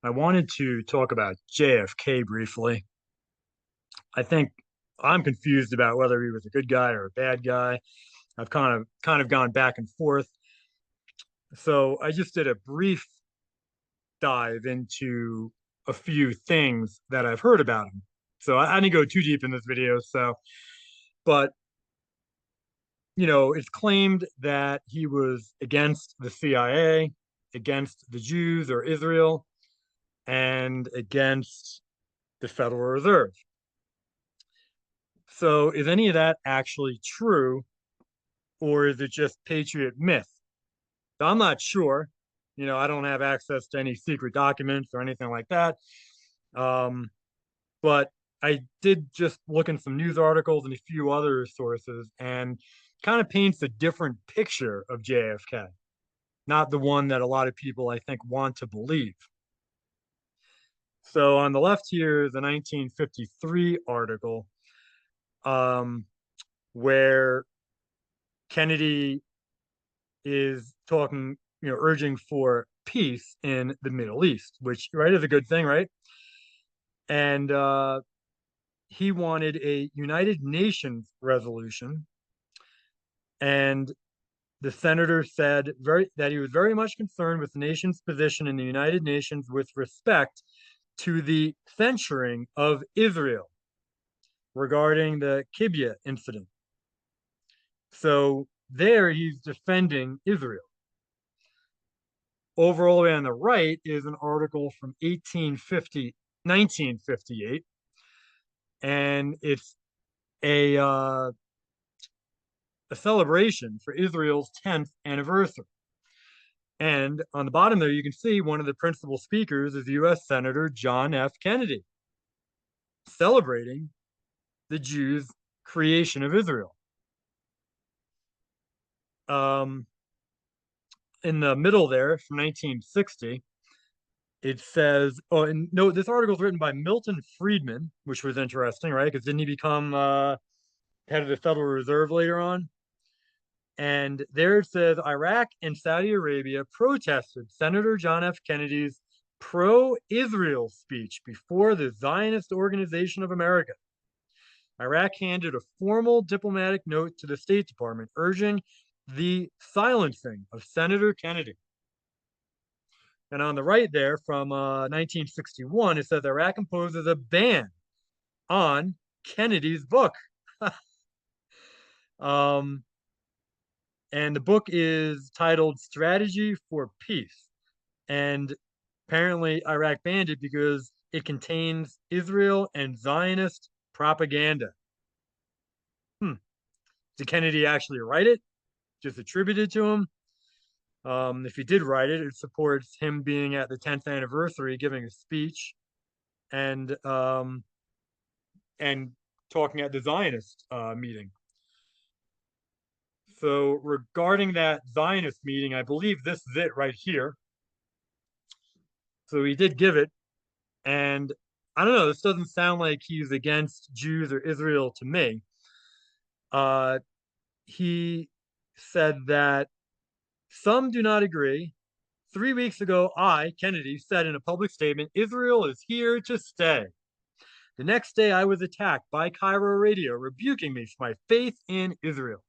I wanted to talk about JFK briefly. I think I'm confused about whether he was a good guy or a bad guy. I've kind of gone back and forth. So I just did a brief dive into a few things that I've heard about him. So I didn't go too deep in this video. But it's claimed that he was against the CIA, against the Jews or Israel, and against the Federal Reserve. So is any of that actually true, or is it just patriot myth? So I'm not sure. I don't have access to any secret documents or anything like that. Um, but I did just look in some news articles and a few other sources and kind of paints a different picture of JFK, not the one that a lot of people I think want to believe. So on the left here is a 1953 article um, where Kennedy is talking, urging for peace in the Middle East, which, right, is a good thing, right? And he wanted a United Nations resolution. And the senator said that he was very much concerned with the nation's position in the United Nations with respect to the censuring of Israel regarding the Kibya incident. So there he's defending Israel. Over all the way on the right is an article from 1958, and it's a uh, a celebration for Israel's 10th anniversary. And on the bottom there, you can see one of the principal speakers is U.S. Senator John F. Kennedy celebrating the Jews' creation of Israel. Um, in the middle there, from 1960, it says, oh, and no, this article is written by Milton Friedman, which was interesting, right? Because didn't he become head of the Federal Reserve later on? And there it says Iraq and Saudi Arabia protested Senator John F. Kennedy's pro Israel speech before the Zionist Organization of America. Iraq handed a formal diplomatic note to the State Department urging the silencing of Senator Kennedy. And on the right there from 1961, it says Iraq imposes a ban on Kennedy's book. um, and the book is titled Strategy for Peace. And apparently, Iraq banned it because it contains Israel and Zionist propaganda. Hmm. Did Kennedy actually write it? Just attributed to him? If he did write it, it supports him being at the 10th anniversary, giving a speech, and and talking at the Zionist meeting. So regarding that Zionist meeting, I believe this is it right here. So he did give it, and I don't know. This doesn't sound like he's against Jews or Israel to me. Uh, he said that some do not agree. 3 weeks ago, I, Kennedy, said in a public statement, Israel is here to stay. The next day, I was attacked by Cairo radio, rebuking me for my faith in Israel.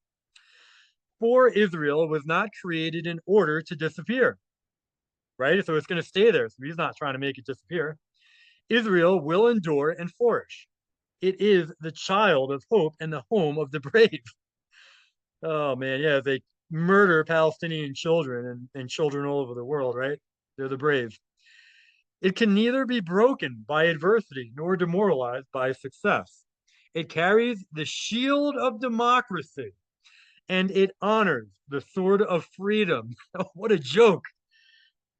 For Israel was not created in order to disappear, right? So it's going to stay there. So he's not trying to make it disappear. Israel will endure and flourish. It is the child of hope and the home of the brave. Oh man, yeah, they murder Palestinian children and children all over the world, right? They're the brave. It can neither be broken by adversity nor demoralized by success. It carries the shield of democracy and it honors the sword of freedom. What a joke.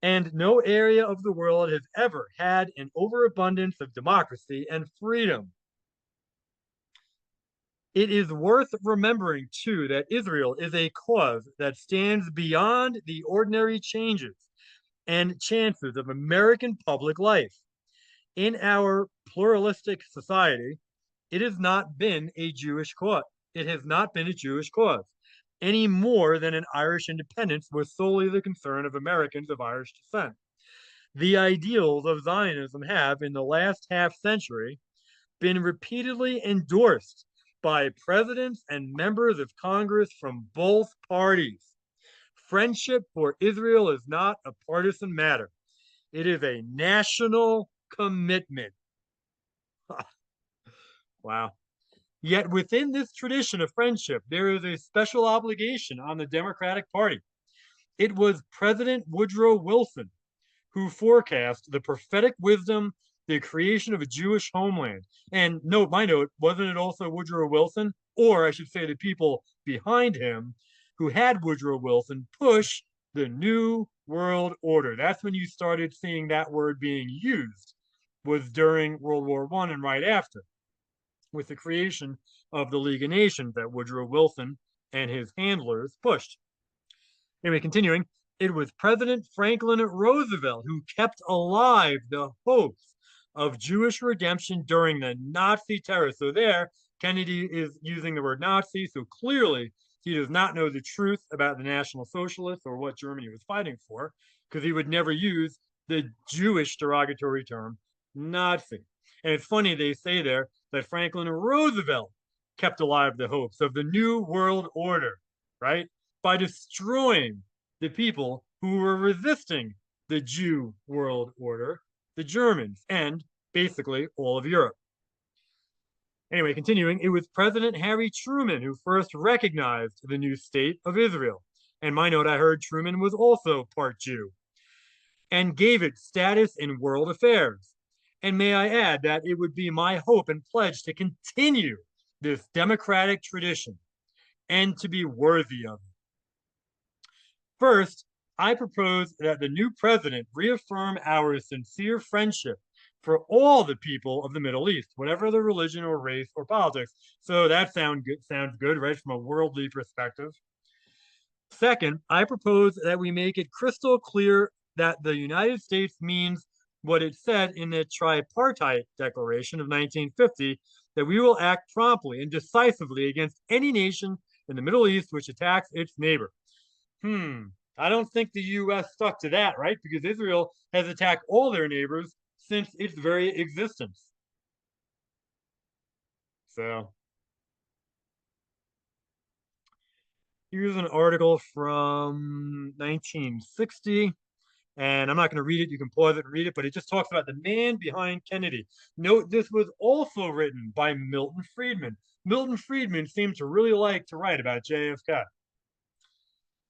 And no area of the world has ever had an overabundance of democracy and freedom. It is worth remembering, too, that Israel is a cause that stands beyond the ordinary changes and chances of American public life. In our pluralistic society, it has not been a Jewish cause. It has not been a Jewish cause any more than an Irish independence was solely the concern of Americans of Irish descent. The ideals of Zionism have, in the last half century, been repeatedly endorsed by presidents and members of Congress from both parties. Friendship for Israel is not a partisan matter. It is a national commitment. Wow. Yet within this tradition of friendship, there is a special obligation on the Democratic Party. It was President Woodrow Wilson who forecast the prophetic wisdom, the creation of a Jewish homeland. And note, my note, wasn't it also Woodrow Wilson, or I should say the people behind him, who had Woodrow Wilson push the New World Order? That's when you started seeing that word being used, was during World War I and right after, with the creation of the League of Nations that Woodrow Wilson and his handlers pushed. Anyway, continuing, it was President Franklin Roosevelt who kept alive the hopes of Jewish redemption during the Nazi terror. So there, Kennedy is using the word Nazi, so clearly he does not know the truth about the National Socialists or what Germany was fighting for, because he would never use the Jewish derogatory term Nazi. And it's funny they say there that Franklin Roosevelt kept alive the hopes of the New World Order, right? By destroying the people who were resisting the Jew world order, the Germans, and basically all of Europe. Anyway, continuing, it was President Harry Truman who first recognized the new state of Israel. And my note, I heard Truman was also part Jew and gave it status in world affairs. And may I add that it would be my hope and pledge to continue this democratic tradition and to be worthy of it. First, I propose that the new president reaffirm our sincere friendship for all the people of the Middle East, whatever their religion or race or politics. So that sounds good, right, from a worldly perspective. Second, I propose that we make it crystal clear that the United States means what it said in the Tripartite Declaration of 1950, that we will act promptly and decisively against any nation in the Middle East which attacks its neighbor. I don't think the US stuck to that, right? Because Israel has attacked all their neighbors since its very existence. So here's an article from 1960, and I'm not going to read it. You can pause it and read it, but it just talks about the man behind Kennedy. Note this was also written by Milton Friedman. Milton Friedman seemed to really like to write about JFK.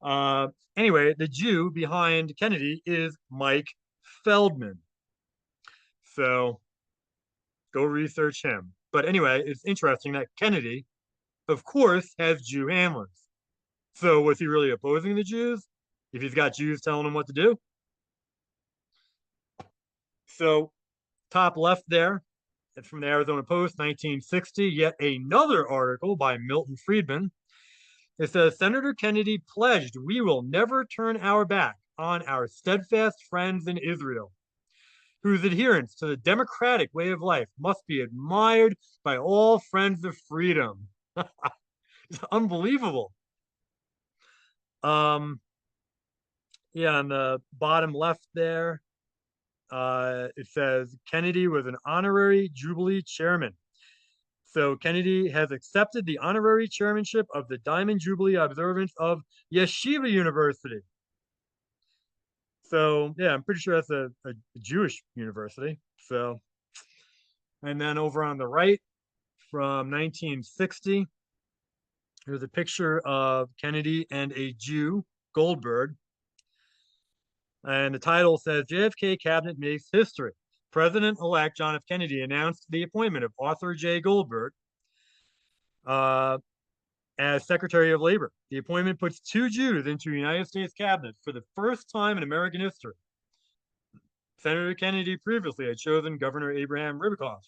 Uh, anyway, the Jew behind Kennedy is Mike Feldman. So go research him. But anyway, it's interesting that Kennedy, of course, has Jew handlers. So was he really opposing the Jews if he's got Jews telling him what to do? So top left there, it's from the Arizona Post, 1960, yet another article by Milton Friedman. It says Senator Kennedy pledged we will never turn our back on our steadfast friends in Israel, whose adherence to the democratic way of life must be admired by all friends of freedom. It's unbelievable. Um, yeah, on the bottom left there, it says Kennedy was an honorary Jubilee chairman. So Kennedy has accepted the honorary chairmanship of the Diamond Jubilee observance of Yeshiva University. So yeah, I'm pretty sure that's a Jewish university. So, and then over on the right from 1960, there's a picture of Kennedy and a Jew, Goldberg. And the title says JFK cabinet makes history. President-elect John F. Kennedy announced the appointment of Arthur J. Goldberg uh, as Secretary of Labor. The appointment puts two Jews into the United States cabinet for the first time in American history. Senator Kennedy previously had chosen Governor Abraham Ribicoff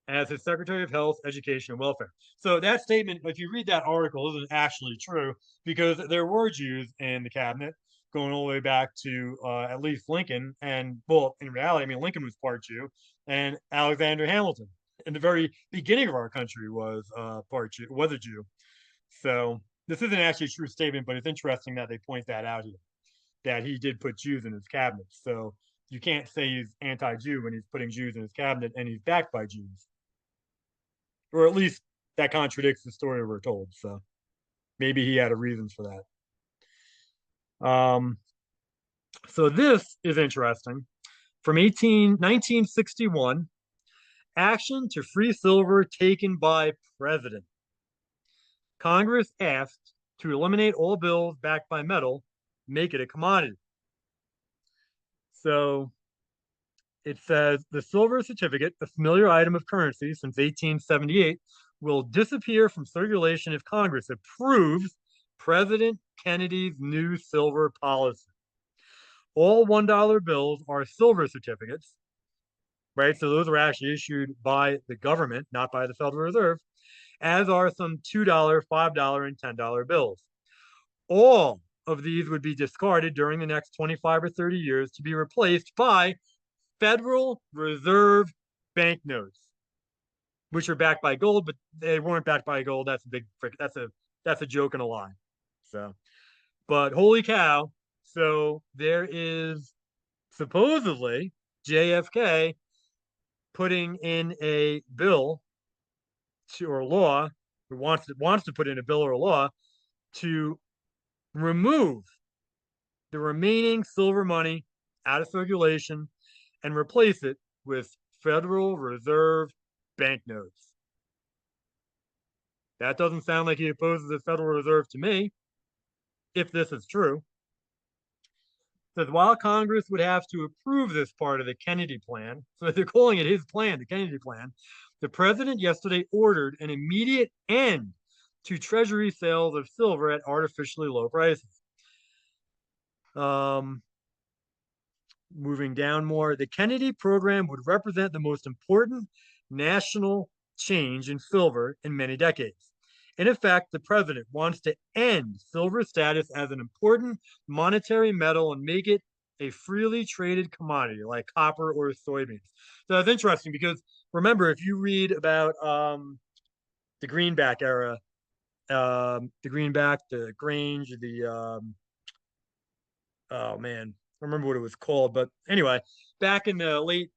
as his Secretary of Health, Education, and Welfare. So that statement, if you read that article, isn't actually true because there were Jews in the cabinet going all the way back to at least Lincoln. And well, in reality, I mean, Lincoln was part Jew, and Alexander Hamilton in the very beginning of our country was part Jew, was a Jew. So this isn't actually a true statement, but it's interesting that they point that out here. that he did put Jews in his cabinet. So you can't say he's anti-Jew when he's putting Jews in his cabinet and he's backed by Jews, or at least that contradicts the story we're told. So maybe he had a reason for that. So this is interesting. From 1961, action to free silver taken by president. Congress asked to eliminate all bills backed by metal, make it a commodity. So it says the silver certificate, a familiar item of currency since 1878, will disappear from circulation if Congress approves President Kennedy's new silver policy. All $1 bills are silver certificates, right? So those are actually issued by the government, not by the Federal Reserve, as are some $2, $5, and $10 bills. All of these would be discarded during the next 25 or 30 years to be replaced by Federal Reserve banknotes, which are backed by gold, but they weren't backed by gold. That's a big that's a joke and a lie. So, but holy cow! So there is supposedly JFK putting in a bill to or law, or wants to put in a bill or a law to remove the remaining silver money out of circulation and replace it with Federal Reserve banknotes. That doesn't sound like he opposes the Federal Reserve to me, if this is true. It says while Congress would have to approve this part of the Kennedy plan, so they're calling it his plan, the Kennedy plan, the president yesterday ordered an immediate end to Treasury sales of silver at artificially low prices. Moving down more, the Kennedy program would represent the most important national change in silver in many decades. In effect, the president wants to end silver status as an important monetary metal and make it a freely traded commodity like copper or soybeans. So that's interesting because remember, if you read about the greenback era, the greenback, the Grange, oh man, I remember what it was called, but anyway, back in the late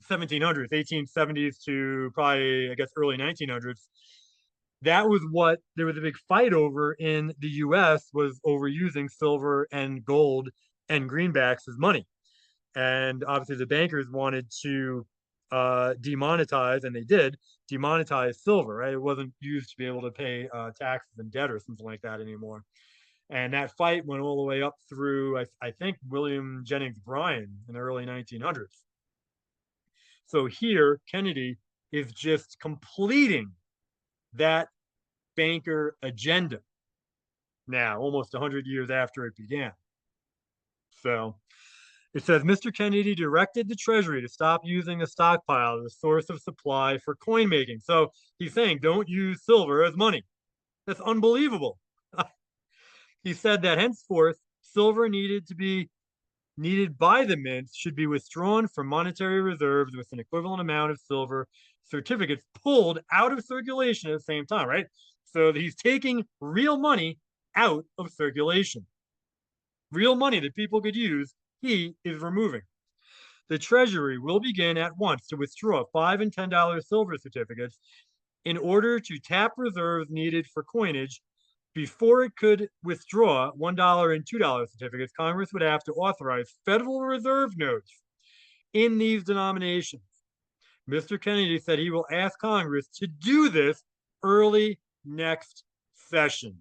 1700s, 1870s to probably I guess early 1900s, that was what there was a big fight over in the U.S. was over using silver and gold and greenbacks as money, and obviously the bankers wanted to demonetize, and they did demonetize silver. Right, it wasn't used to be able to pay taxes and debt or something like that anymore. And that fight went all the way up through, I think, William Jennings Bryan in the early 1900s. So here, Kennedy is just completing that banker agenda now, almost 100 years after it began. So it says Mr. Kennedy directed the Treasury to stop using the stockpile as a source of supply for coin making. So he's saying don't use silver as money. That's unbelievable. He said that henceforth, silver needed by the mints should be withdrawn from monetary reserves with an equivalent amount of silver certificates pulled out of circulation at the same time, right? So he's taking real money out of circulation. Real money that people could use, he is removing. The Treasury will begin at once to withdraw $5 and $10 silver certificates in order to tap reserves needed for coinage. Before it could withdraw $1 and $2 certificates, Congress would have to authorize Federal Reserve notes in these denominations. Mr. Kennedy said he will ask Congress to do this early next session.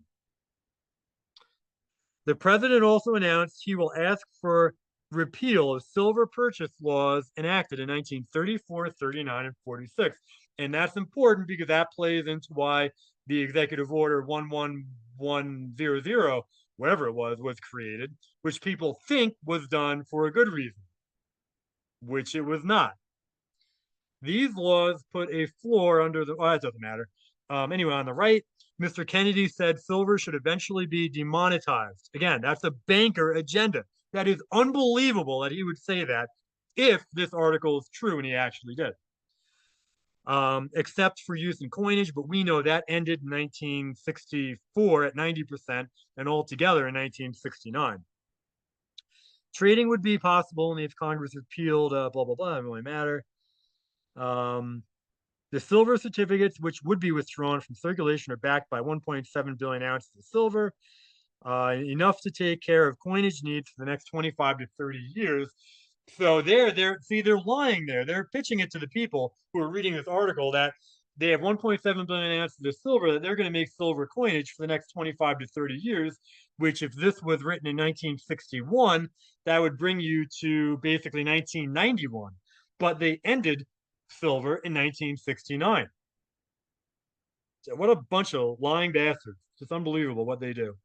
The president also announced he will ask for repeal of silver purchase laws enacted in 1934, 39, and 46. And that's important because that plays into why the executive order 11100, whatever it was created, which people think was done for a good reason, which it was not. These laws put a floor under the, oh, that doesn't matter. Anyway, on the right, Mr. Kennedy said silver should eventually be demonetized. Again, that's a banker agenda. That is unbelievable that he would say that if this article is true, and he actually did. Except for use in coinage, but we know that ended in 1964 at 90% and altogether in 1969. Trading would be possible only if Congress repealed blah blah blah. It doesn't really matter. Um, the silver certificates, which would be withdrawn from circulation, are backed by 1.7 billion ounces of silver, enough to take care of coinage needs for the next 25 to 30 years. So they're lying there. They're pitching it to the people who are reading this article that they have 1.7 billion ounces of silver, that they're going to make silver coinage for the next 25 to 30 years, which if this was written in 1961, that would bring you to basically 1991. But they ended silver in 1969. So what a bunch of lying bastards. It's unbelievable what they do.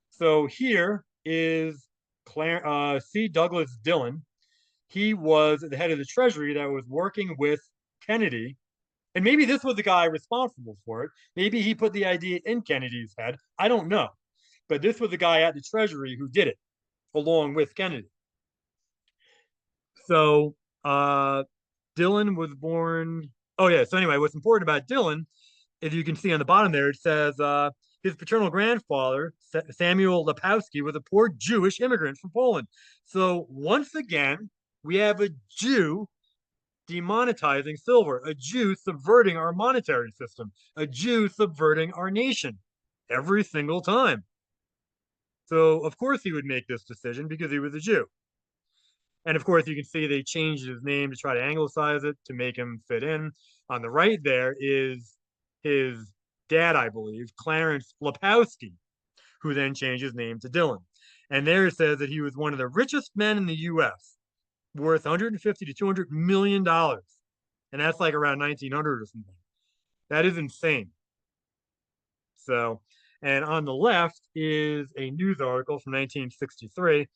So here is C. Douglas Dillon. He was the head of the Treasury that was working with Kennedy. And maybe this was the guy responsible for it. Maybe he put the idea in Kennedy's head. I don't know. But this was the guy at the Treasury who did it along with Kennedy. So Dillon was born. Oh, yeah. So, anyway, what's important about Dillon, if you can see on the bottom there, it says his paternal grandfather, Samuel Lepowski, was a poor Jewish immigrant from Poland. So, once again, we have a Jew demonetizing silver, a Jew subverting our monetary system, a Jew subverting our nation every single time. So, of course, he would make this decision because he was a Jew. And of course, you can see they changed his name to try to anglicize it to make him fit in. On the right there is his dad, I believe, Clarence Lepowski, who then changed his name to Dillon. And there it says that he was one of the richest men in the U.S., worth 150 to 200 million dollars, and that's like around 1900 or something. That is insane. So, and on the left is a news article from 1963,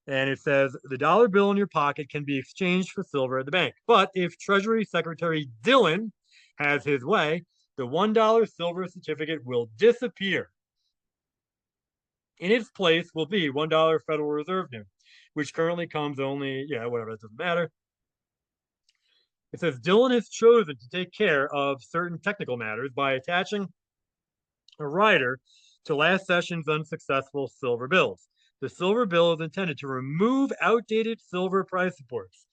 and it says the dollar bill in your pocket can be exchanged for silver at the bank. But if Treasury Secretary Dillon has his way, the $1 silver certificate will disappear. In its place will be $1 Federal Reserve note, which currently comes only, yeah, whatever, it doesn't matter. It says Dillon has chosen to take care of certain technical matters by attaching a rider to last session's unsuccessful silver bills. The silver bill is intended to remove outdated silver price supports.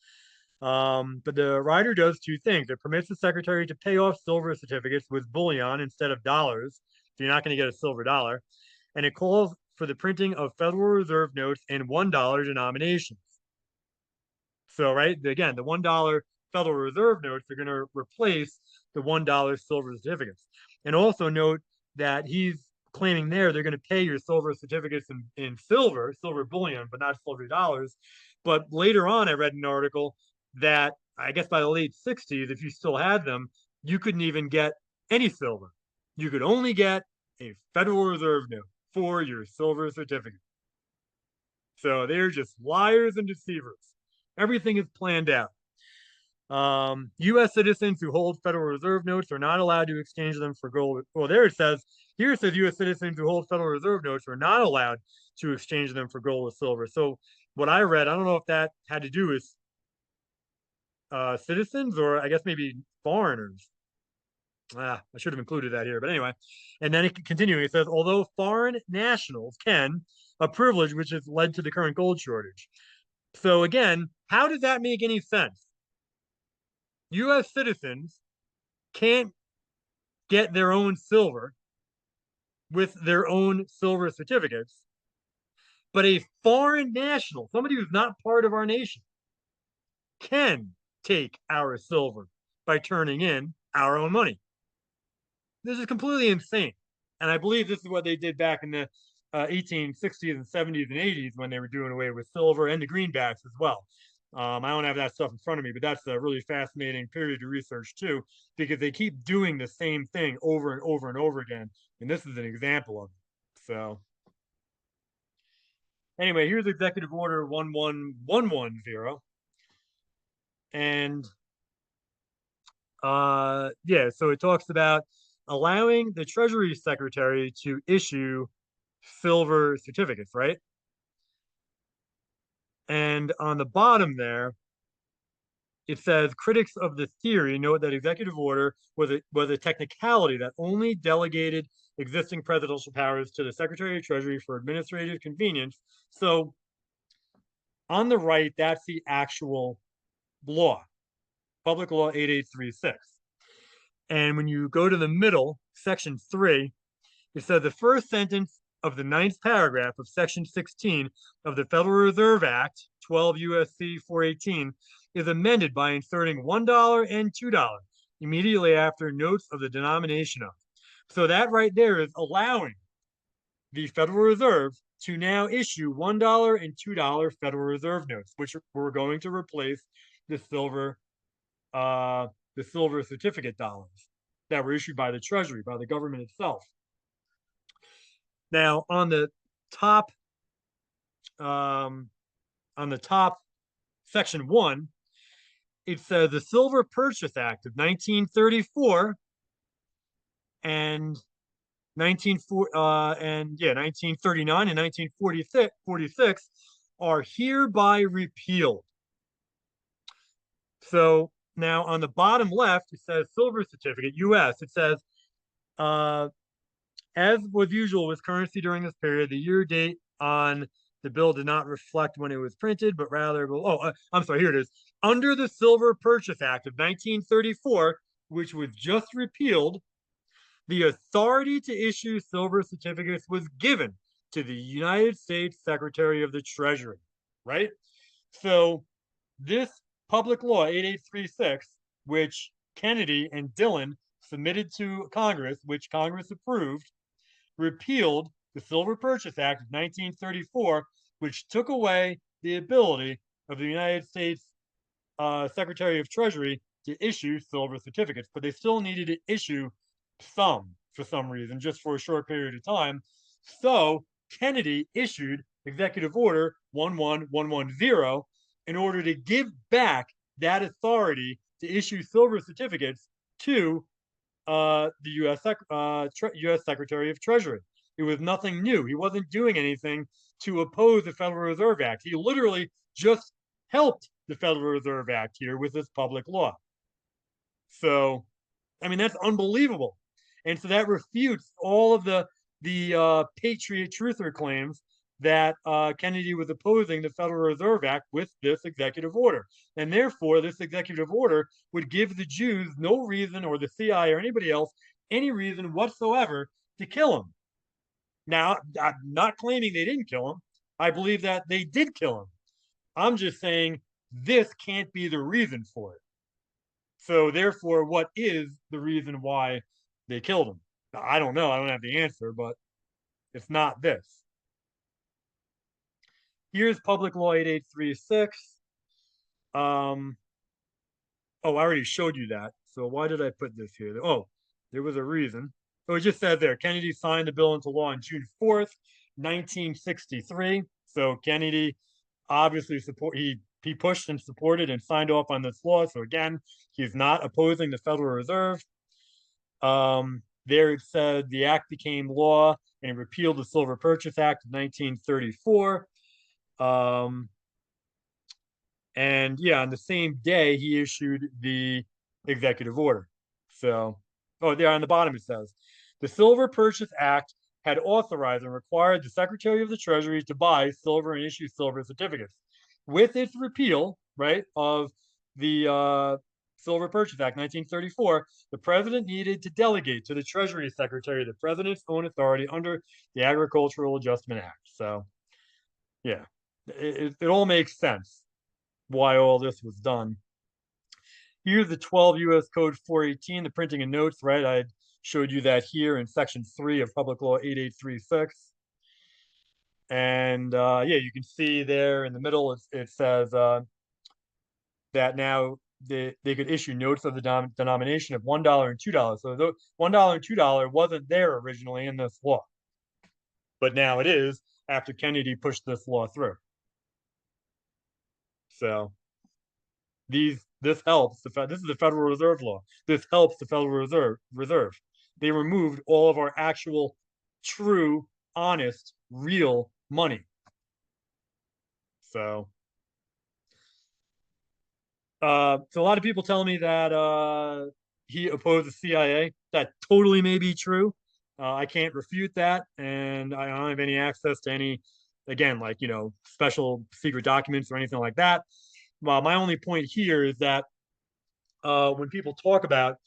But the rider does two things. It permits the secretary to pay off silver certificates with bullion instead of dollars. So you're not going to get a silver dollar. And it calls for the printing of Federal Reserve notes in $1 denominations. So, right, again, the $1 Federal Reserve notes are going to replace the $1 silver certificates. And also note that he's claiming there they're going to pay your silver certificates in silver bullion, but not silver dollars. But later on, I read an article that I guess by the late 60s, if you still had them, you couldn't even get any silver. You could only get a Federal Reserve note for your silver certificate. So they're just liars and deceivers. Everything is planned out. U.S. citizens who hold Federal Reserve notes are not allowed to exchange them for gold. Well, there it says, here it says U.S. citizens who hold Federal Reserve notes are not allowed to exchange them for gold or silver. So what I read, I don't know if that had to do with citizens or I guess maybe foreigners. I should have included that here, but anyway. And then continuing, it says, although foreign nationals can, a privilege which has led to the current gold shortage. So again, how does that make any sense? U.S. citizens can't get their own silver with their own silver certificates, but a foreign national, somebody who's not part of our nation, can take our silver by turning in our own money. This is completely insane. And I believe this is what they did back in the 1860s and 70s and 80s when they were doing away with silver and the greenbacks as well. I don't have that stuff in front of me, but that's a really fascinating period to research too, because they keep doing the same thing over and over and over again. And this is an example of it. So, anyway, here's Executive Order 11110. And yeah, so it talks about allowing the Treasury Secretary to issue silver certificates, right? And on the bottom there, it says critics of the theory note that executive order was a technicality that only delegated existing presidential powers to the Secretary of Treasury for administrative convenience. So On the right, that's the actual law, Public Law 8836. And when you go to the middle, section 3, it says the first sentence of the ninth paragraph of section 16 of the Federal Reserve Act, 12 USC 418, is amended by inserting $1 and $2 immediately after notes of the denomination of. So that right there is allowing the Federal Reserve to now issue $1 and $2 Federal Reserve notes, which were going to replace the silver uh, the silver certificate dollars that were issued by the Treasury, by the government itself. Now, top, um, on the top, section 1, it says the Silver Purchase Act of 1934 and 1939 and 1946 are hereby repealed. So now on the bottom left, it says silver certificate, US. It says, as was usual with currency during this period, the year date on the bill did not reflect when it was printed, but rather, I'm sorry, here it is. Under the Silver Purchase Act of 1934, which was just repealed, the authority to issue silver certificates was given to the United States Secretary of the Treasury, right? So this Public Law 8836, which Kennedy and Dillon submitted to Congress, which Congress approved, repealed the Silver Purchase Act of 1934, which took away the ability of the United States Secretary of Treasury to issue silver certificates, but they still needed to issue some for some reason, just for a short period of time. So Kennedy issued Executive Order 11110 in order to give back that authority to issue silver certificates to the U.S. Secretary of Treasury. It was nothing new. He wasn't doing anything to oppose the Federal Reserve Act. He literally just helped the Federal Reserve Act here with this public law. So, I mean, that's unbelievable. And so that refutes all of the patriot truther claims that Kennedy was opposing the Federal Reserve Act with this executive order. And therefore, this executive order would give the Jews no reason, or the CIA or anybody else, any reason whatsoever to kill him. Now, I'm not claiming they didn't kill him. I believe that they did kill him. I'm just saying this can't be the reason for it. So therefore, what is the reason why they killed him? Now, I don't know. I don't have the answer, but it's not this. Here's Public Law 8836. Oh, I already showed you that. So why did I put this here? Oh, there was a reason. So it just said there, Kennedy signed the bill into law on June 4th, 1963. So Kennedy obviously he pushed and supported and signed off on this law. So again, he's not opposing the Federal Reserve. There it said the act became law and repealed the Silver Purchase Act of 1934. And yeah, on the same day, he issued the executive order. So, oh, there on the bottom it says the Silver Purchase Act had authorized and required the Secretary of the Treasury to buy silver and issue silver certificates. With its repeal, right, of the Silver Purchase Act 1934, the president needed to delegate to the Treasury Secretary the president's own authority under the Agricultural Adjustment Act. So, yeah, it all makes sense why all this was done. Here's the 12 U.S. Code 418, the printing of notes, right? I showed you that here in section 3 of Public Law 8836. And yeah, you can see there in the middle, it says that now they could issue notes of the denomination of $1 and $2. So the $1 and $2 wasn't there originally in this law, but now it is after Kennedy pushed this law through. So this helps this is the Federal Reserve law. This helps the Federal Reserve. They removed all of our actual, true, honest, real money. So a lot of people tell me that he opposed the CIA. That totally may be true. I can't refute that, and I don't have any access to any again, like, special secret documents or anything like that. Well, my only point here is that when people talk about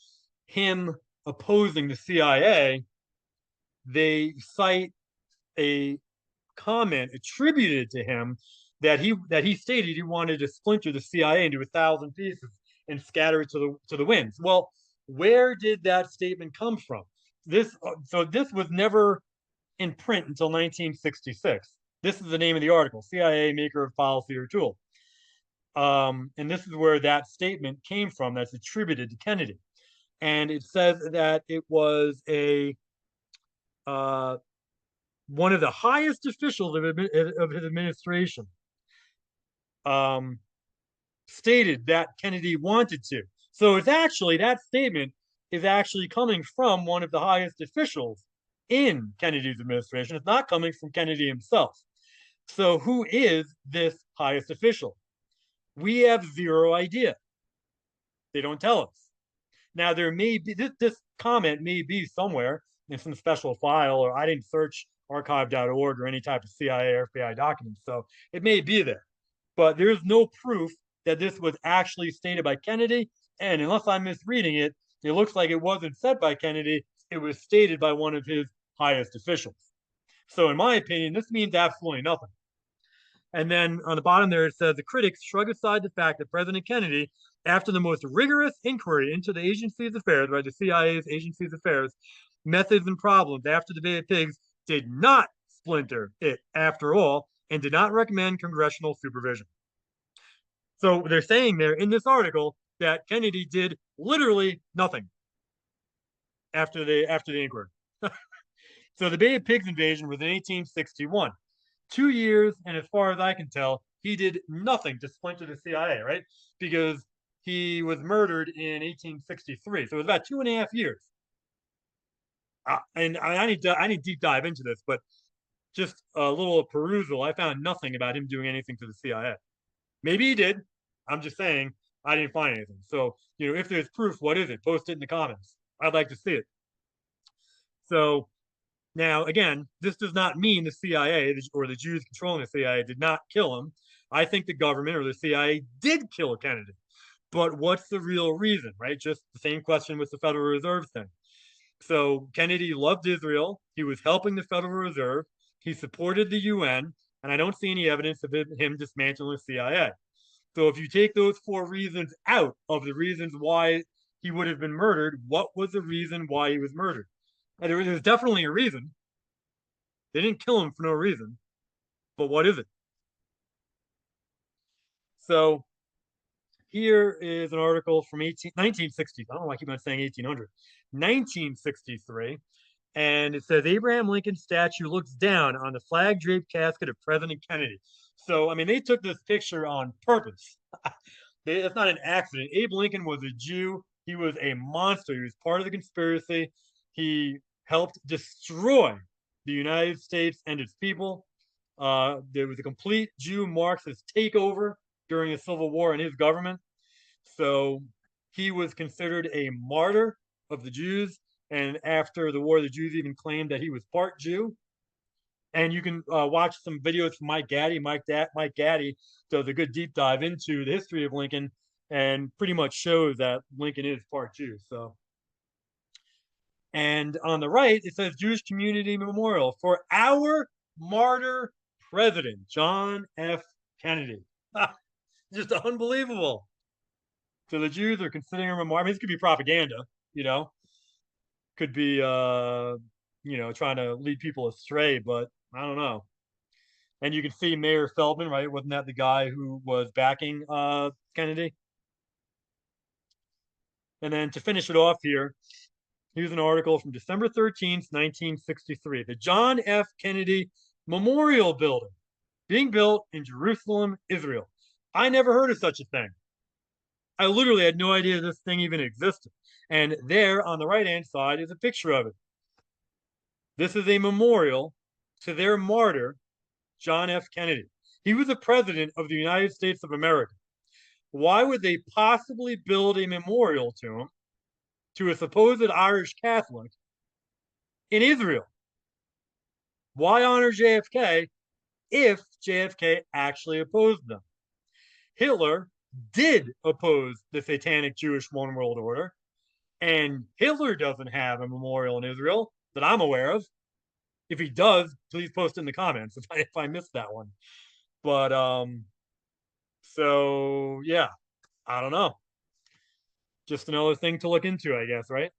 him opposing the CIA, they cite a comment attributed to him that he stated he wanted to splinter the CIA into 1,000 pieces and scatter it to the winds. Well, where did that statement come from? This was never in print until 1966. This is the name of the article: CIA maker of policy or tool. And this is where that statement came from. That's attributed to Kennedy, and it says that it was a uh, one of the highest officials of his administration um, stated that Kennedy wanted to. So it's actually that statement is actually coming from one of the highest officials in Kennedy's administration. It's not coming from Kennedy himself. So who is this highest official? We have zero idea. They don't tell us. Now there may be this comment may be somewhere in some special file, or I didn't search archive.org or any type of CIA or FBI document, so it may be there. But there's no proof that this was actually stated by Kennedy. And unless I'm misreading it, it looks like it wasn't said by Kennedy. It was stated by one of his highest officials. So, in my opinion, this means absolutely nothing. And then on the bottom there, it says the critics shrug aside the fact that President Kennedy, after the most rigorous inquiry into the agency's affairs, right, the CIA's agency's affairs, methods and problems after the Bay of Pigs, did not splinter it after all and did not recommend congressional supervision. So they're saying there in this article that Kennedy did literally nothing after the inquiry. So the Bay of Pigs invasion was in 1861. 2 years, and as far as I can tell, he did nothing to splinter the CIA, right? Because he was murdered in 1863. So it was about 2.5 years. And I need to deep dive into this, but just a little perusal, I found nothing about him doing anything to the CIA. Maybe he did. I'm just saying I didn't find anything. So, if there's proof, what is it? Post it in the comments. I'd like to see it. So now, again, this does not mean the CIA or the Jews controlling the CIA did not kill him. I think the government or the CIA did kill Kennedy. But what's the real reason, right? Just the same question with the Federal Reserve thing. So Kennedy loved Israel. He was helping the Federal Reserve. He supported the UN, and I don't see any evidence of him dismantling the CIA. So if you take those four reasons out of the reasons why he would have been murdered, what was the reason why he was murdered? And there was definitely a reason. They didn't kill him for no reason. But what is it? So here is an article from 1960. I don't know why I keep on saying 1800. 1963. And it says Abraham Lincoln's statue looks down on the flag draped casket of President Kennedy. So, I mean, they took this picture on purpose. It's not an accident. Abe Lincoln was a Jew. He was a monster. He was part of the conspiracy. He helped destroy the United States and its people. There was a complete Jew Marxist takeover during the Civil War in his government. So he was considered a martyr of the Jews. And after the war, the Jews even claimed that he was part Jew. And you can watch some videos from Mike Gaddy. Mike Gaddy does a good deep dive into the history of Lincoln and pretty much shows that Lincoln is part Jew. So, and on the right, it says Jewish Community Memorial for our martyr president, John F. Kennedy. Just unbelievable. So the Jews are considering a memorial. I mean, this could be propaganda, you know, could be, trying to lead people astray, but I don't know. And you can see Mayor Feldman, right? Wasn't that the guy who was backing Kennedy? And then to finish it off here, here's an article from December 13th, 1963. The John F. Kennedy Memorial Building being built in Jerusalem, Israel. I never heard of such a thing. I literally had no idea this thing even existed. And there on the right-hand side is a picture of it. This is a memorial to their martyr, John F. Kennedy. He was the president of the United States of America. Why would they possibly build a memorial to him, to a supposed Irish Catholic, in Israel? Why honor JFK if JFK actually opposed them. Hitler did oppose the satanic Jewish one world order, and Hitler doesn't have a memorial in Israel that I'm aware of. If he does, please post in the comments if I missed that one. But so yeah, I don't know. Just another thing to look into, I guess, right?